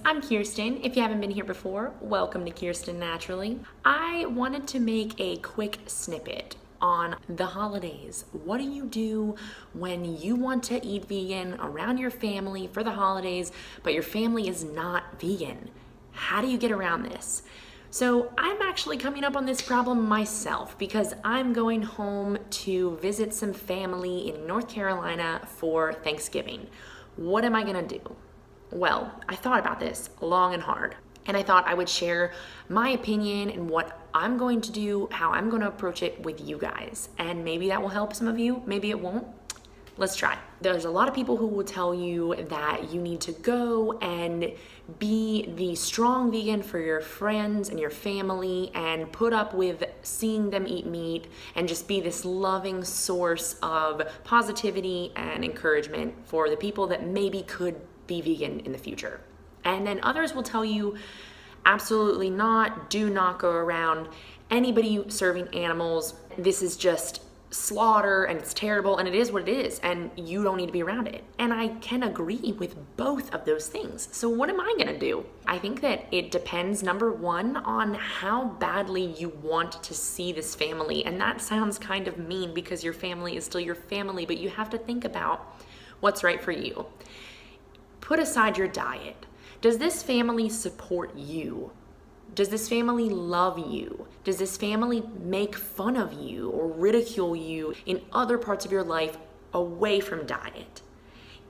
I'm Kirsten. If you haven't been here before, welcome to Kirsten Naturally. I wanted to make a quick snippet on the holidays. What do you do when you want to eat vegan around your family for the holidays, but your family is not vegan? How do you get around this? So I'm actually coming up on this problem myself because I'm going home to visit some family in North Carolina for Thanksgiving. What am I gonna do? Well, I thought about this long and hard, and I thought I would share my opinion and what I'm going to do, how I'm going to approach it with you guys. And maybe that will help some of you, maybe it won't. Let's try. There's a lot of people who will tell you that you need to go and be the strong vegan for your friends and your family and put up with seeing them eat meat and just be this loving source of positivity and encouragement for the people that maybe could be vegan in the future. And then others will tell you, absolutely not, do not go around anybody serving animals. This is just slaughter and it's terrible and it is what it is and you don't need to be around it. And I can agree with both of those things. So what am I gonna do? I think that it depends, number one, on how badly you want to see this family. And that sounds kind of mean because your family is still your family, but you have to think about what's right for you. Put aside your diet. Does this family support you? Does this family love you? Does this family make fun of you or ridicule you in other parts of your life away from diet?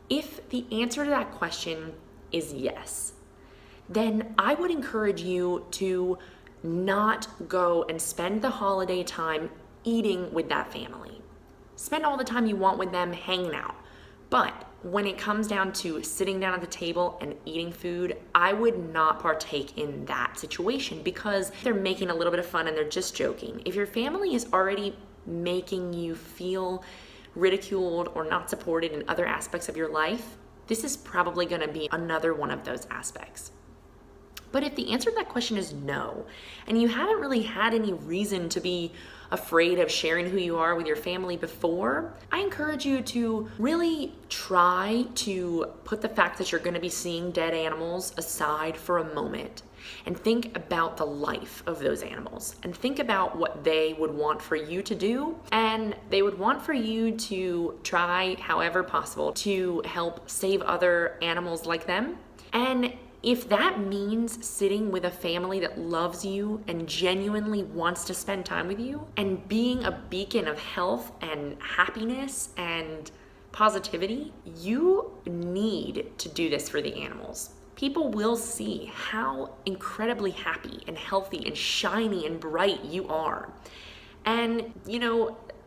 If the answer to that question is yes, then I would encourage you to not go and spend the holiday time eating with that family. Spend all the time you want with them hanging out. But when it comes down to sitting down at the table and eating food, I would not partake in that situation because they're making a little bit of fun and they're just joking. If your family is already making you feel ridiculed or not supported in other aspects of your life, this is probably going to be another one of those aspects. But if the answer to that question is no, and you haven't really had any reason to be afraid of sharing who you are with your family before, I encourage you to really try to put the fact that you're going to be seeing dead animals aside for a moment and think about the life of those animals and think about what they would want for you to do, and they would want for you to try however possible to help save other animals like them. And if that means sitting with a family that loves you and genuinely wants to spend time with you and being a beacon of health and happiness and positivity, you need to do this for the animals. People will see how incredibly happy and healthy and shiny and bright you are. And,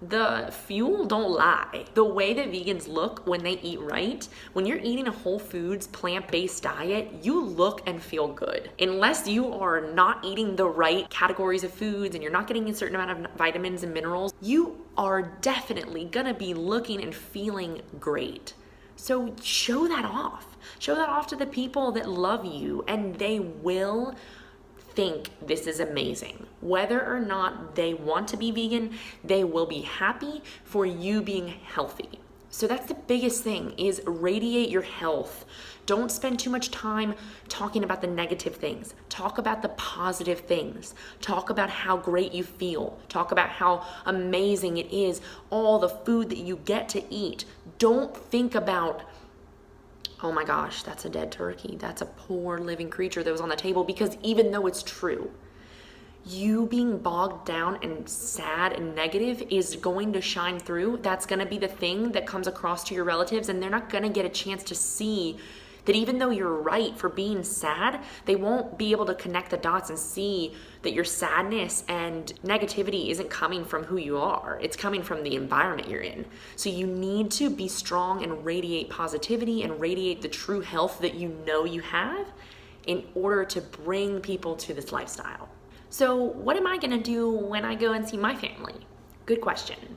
the fuel don't lie. The way that vegans look when they eat right, when you're eating a whole foods, plant-based diet, you look and feel good. Unless you are not eating the right categories of foods and you're not getting a certain amount of vitamins and minerals, you are definitely gonna be looking and feeling great. So show that off. Show that off to the people that love you, and they will think this is amazing. Whether or not they want to be vegan, they will be happy for you being healthy. So that's the biggest thing, is radiate your health. Don't spend too much time talking about the negative things. Talk about the positive things. Talk about how great you feel. Talk about how amazing it is, all the food that you get to eat. Don't think about, oh my gosh, that's a dead turkey. That's a poor living creature that was on the table, because even though it's true, you being bogged down and sad and negative is going to shine through. That's going to be the thing that comes across to your relatives, and they're not going to get a chance to see that even though you're right for being sad, they won't be able to connect the dots and see that your sadness and negativity isn't coming from who you are. It's coming from the environment you're in. So you need to be strong and radiate positivity and radiate the true health that you know you have in order to bring people to this lifestyle. So what am I gonna do when I go and see my family? Good question.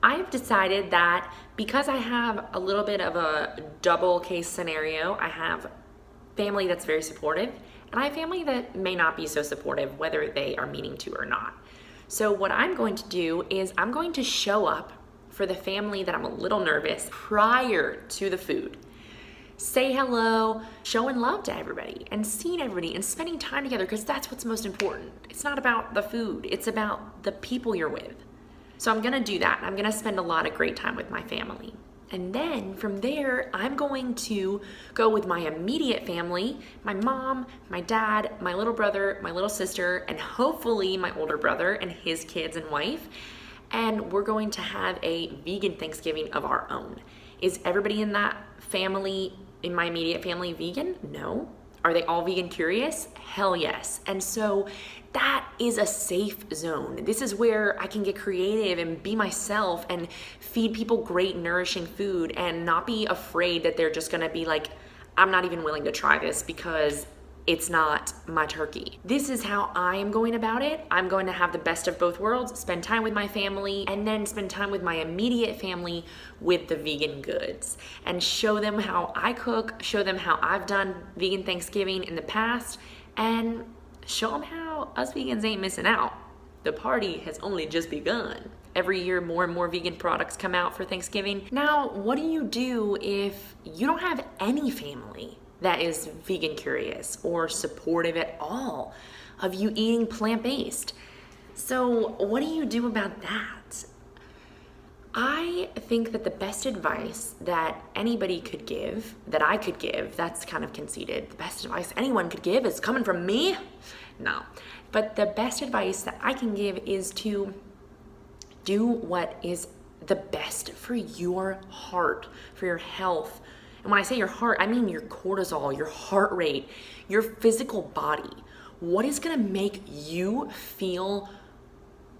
I've decided that because I have a little bit of a double case scenario, I have family that's very supportive, and I have family that may not be so supportive, whether they are meaning to or not. So what I'm going to do is I'm going to show up for the family that I'm a little nervous prior to the food. say hello, showing love to everybody and seeing everybody and spending time together, because that's what's most important. It's not about the food, it's about the people you're with. So I'm gonna do that. I'm gonna spend a lot of great time with my family. And then from there, I'm going to go with my immediate family, my mom, my dad, my little brother, my little sister, and hopefully my older brother and his kids and wife. And we're going to have a vegan Thanksgiving of our own. Is everybody in that family, in my immediate family, vegan? No. Are they all vegan curious? Hell yes. And so that is a safe zone. This is where I can get creative and be myself and feed people great, nourishing food and not be afraid that they're just gonna be like, I'm not even willing to try this because it's not my turkey. This is how I am going about it. I'm going to have the best of both worlds, spend time with my family, and then spend time with my immediate family with the vegan goods and show them how I cook, show them how I've done vegan Thanksgiving in the past, and show them how us vegans ain't missing out. The party has only just begun. Every year, more and more vegan products come out for Thanksgiving. Now, what do you do if you don't have any family that is vegan curious or supportive at all of you eating plant-based? So what do you do about that? I think that the best advice that anybody could give, that I could give, that's kind of conceited. The best advice anyone could give is coming from me? No. But the best advice that I can give is to do what is the best for your heart, for your health. And when I say your heart, I mean your cortisol, your heart rate, your physical body. What is gonna make you feel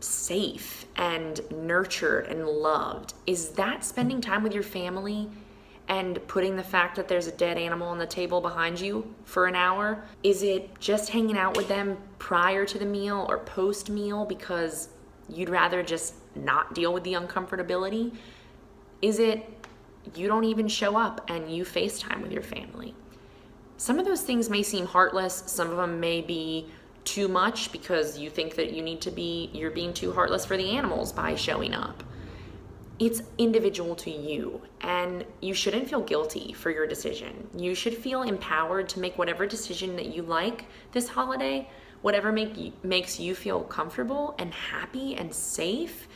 safe and nurtured and loved? Is that spending time with your family and putting the fact that there's a dead animal on the table behind you for an hour? Is it just hanging out with them prior to the meal or post meal because you'd rather just not deal with the uncomfortability? Is it you don't even show up and you FaceTime with your family? Some of those things may seem heartless. Some of them may be too much because you think that you're being too heartless for the animals by showing up. It's individual to you, and you shouldn't feel guilty for your decision. You should feel empowered to make whatever decision that you like this holiday, whatever makes you feel comfortable and happy and safe.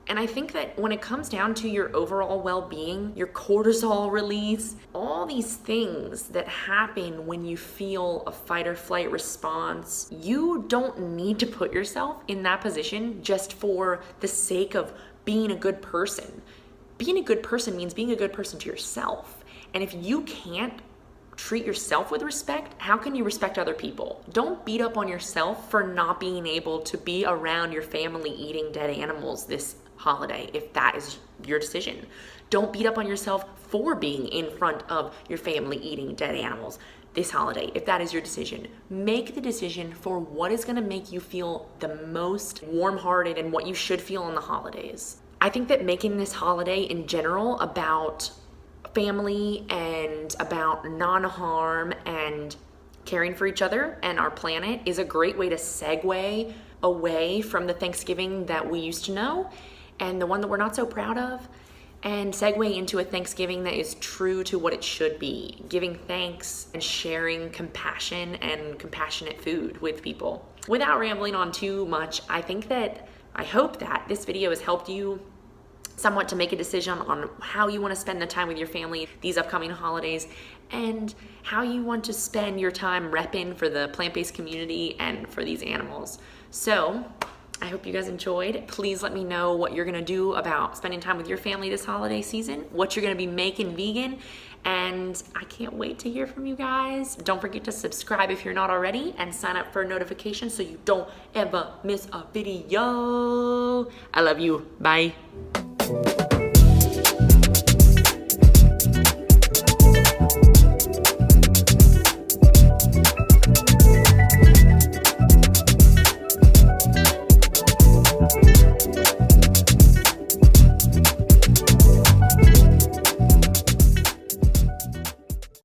And I think that when it comes down to your overall well-being, your cortisol release, all these things that happen when you feel a fight or flight response, you don't need to put yourself in that position just for the sake of being a good person. Being a good person means being a good person to yourself. And if you can't treat yourself with respect, how can you respect other people? Don't beat up on yourself for not being able to be around your family eating dead animals this holiday, if that is your decision. Don't beat up on yourself for being in front of your family eating dead animals this holiday, if that is your decision. Make the decision for what is going to make you feel the most warm-hearted and what you should feel on the holidays. I think that making this holiday in general about family and about non-harm and caring for each other and our planet is a great way to segue away from the Thanksgiving that we used to know and the one that we're not so proud of, and segue into a Thanksgiving that is true to what it should be, giving thanks and sharing compassion and compassionate food with people. Without rambling on too much, I hope that this video has helped you somewhat to make a decision on how you want to spend the time with your family these upcoming holidays and how you want to spend your time repping for the plant-based community and for these animals. So I hope you guys enjoyed. Please let me know what you're gonna do about spending time with your family this holiday season, what you're gonna be making vegan, and I can't wait to hear from you guys. Don't forget to subscribe if you're not already and sign up for notifications so you don't ever miss a video. I love you. Bye.